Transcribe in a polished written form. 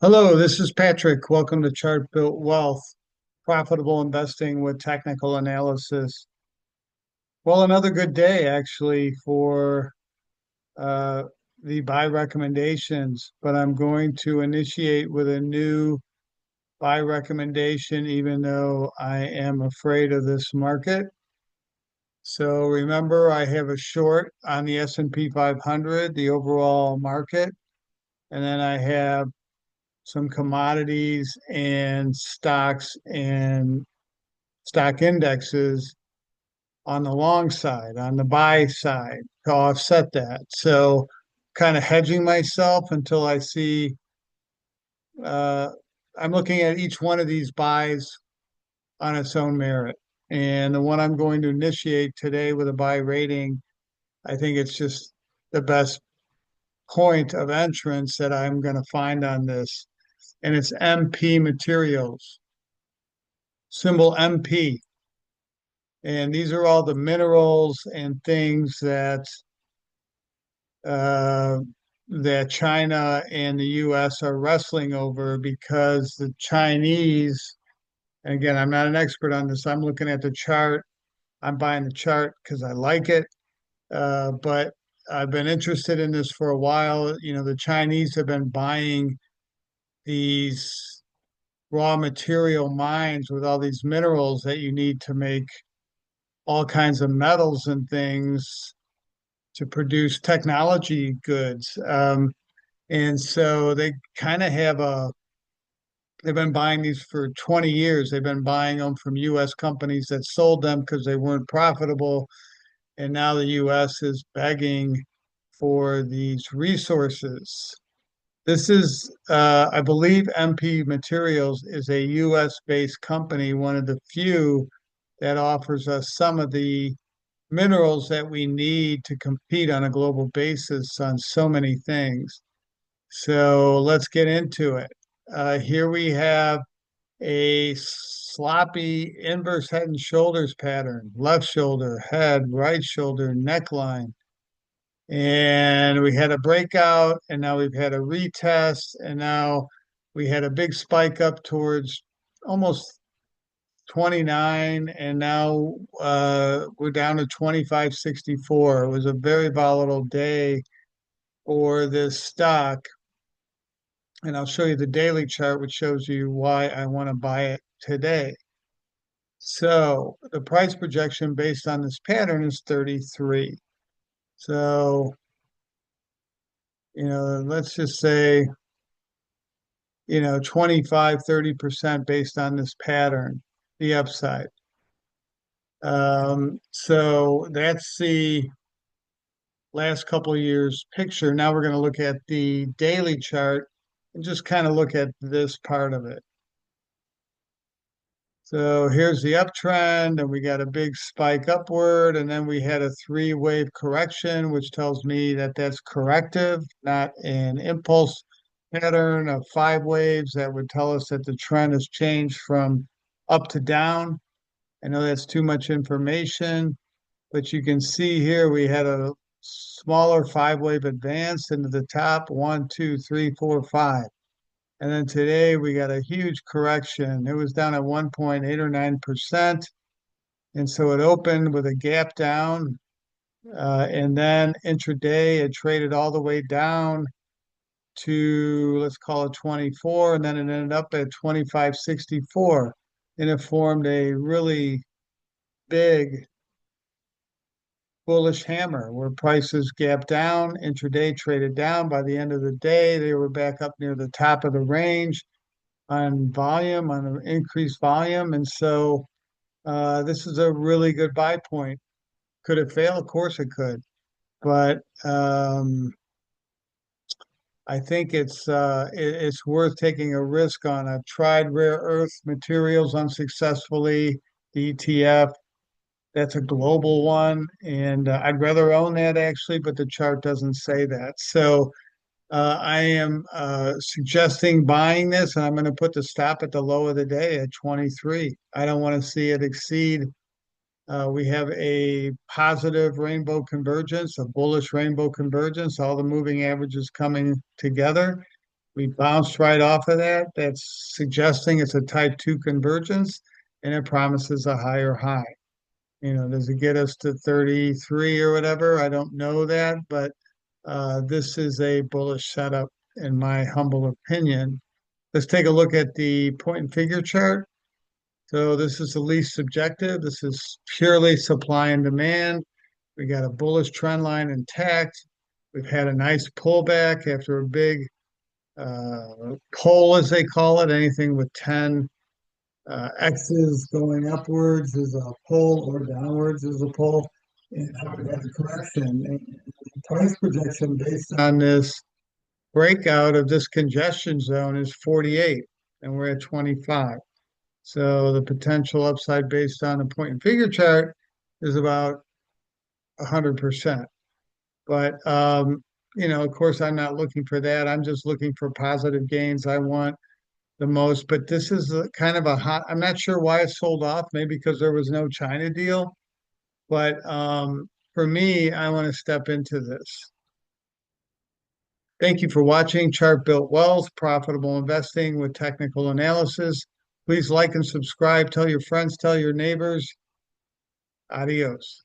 Hello, this is Patrick. Welcome to Chart Built Wealth, profitable investing with technical analysis. Well, another good day actually for uh, the buy recommendations, but I'm going to initiate with a new buy recommendation, even though I am afraid of this market. So remember, I have a short on the S&P 500, the overall market, and then I have some commodities and stocks and stock indexes on the long side, on the buy side to offset that. So kind of hedging myself until I see uh, I'm looking at each one of these buys on its own merit. And the one I'm going to initiate today with a buy rating, I think it's just the best point of entrance that I'm going to find on this. And it's MP Materials, symbol MP. And these are all the minerals and things uh, that China and the U.S. are wrestling over because the Chinese, and again, I'm not an expert on this. I'm looking at the chart. I'm buying the chart because I like it. But I've been interested in this for a while. You know, the Chinese have been buying these raw material mines with all these minerals that you need to make all kinds of metals and things to produce technology goods. And so they kind of they've been buying these for 20 years. They've been buying them from US companies that sold them because they weren't profitable. And now the US is begging for these resources. This is, I believe, MP Materials is a US based company, one of the few that offers us some of the minerals that we need to compete on a global basis on so many things. So let's get into it. Here we have a sloppy inverse head and shoulders pattern, left shoulder, head, right shoulder, neckline. And we had a breakout, and now we've had a retest, and now we had a big spike up towards almost 29, and now we're down to 25.64. It was a very volatile day for this stock. And I'll show you the daily chart, which shows you why I want to buy it today. So the price projection based on this pattern is 33. So, let's just say, 25-30% based on this pattern, the upside. So that's the last couple of years picture. Now we're going to look at the daily chart and just kind of look at this part of it. So here's the uptrend, and we got a big spike upward, and then we had a three-wave correction, which tells me that that's corrective, not an impulse pattern of five waves that would tell us that the trend has changed from up to down. I know that's too much information, but you can see here we had a smaller five-wave advance into the top, one, two, three, four, five. And then today we got a huge correction. It was down at 1.8 or 9%. And so it opened with a gap down. And then intraday, it traded all the way down to, let's call it 24. And then it ended up at 25.64. And it formed a really big bullish hammer where prices gapped down, intraday traded down. By the end of the day, they were back up near the top of the range on volume, on an increased volume. And so this is a really good buy point. Could it fail? Of course it could. But I think it's worth taking a risk on. I've tried rare earth materials unsuccessfully, the ETF. That's a global one, and I'd rather own that actually, but the chart doesn't say that. So I am suggesting buying this, and I'm going to put the stop at the low of the day at 23. I don't want to see it exceed. We have a positive rainbow convergence, a bullish rainbow convergence, all the moving averages coming together. We bounced right off of that. That's suggesting it's a type 2 convergence and it promises a higher high. Does it get us to 33 or whatever? I don't know that, but this is a bullish setup in my humble opinion. Let's take a look at the point and figure chart. So this is the least subjective. This is purely supply and demand. We got a bullish trend line intact. We've had a nice pullback after a big pull, as they call it. Anything with 10 X's going upwards is a pull, or downwards is a pull. And now we have a correction. And the price projection based on this breakout of this congestion zone is 48, and we're at 25. So the potential upside based on a point and figure chart is about 100%. But of course, I'm not looking for that. I'm just looking for positive gains. I want the most, but this is kind of a hot. I'm not sure why it sold off. Maybe because there was no China deal. But for me, I want to step into this. Thank you for watching Chart Built Wealth, Profitable Investing with Technical Analysis. Please like and subscribe. Tell your friends, tell your neighbors. Adios.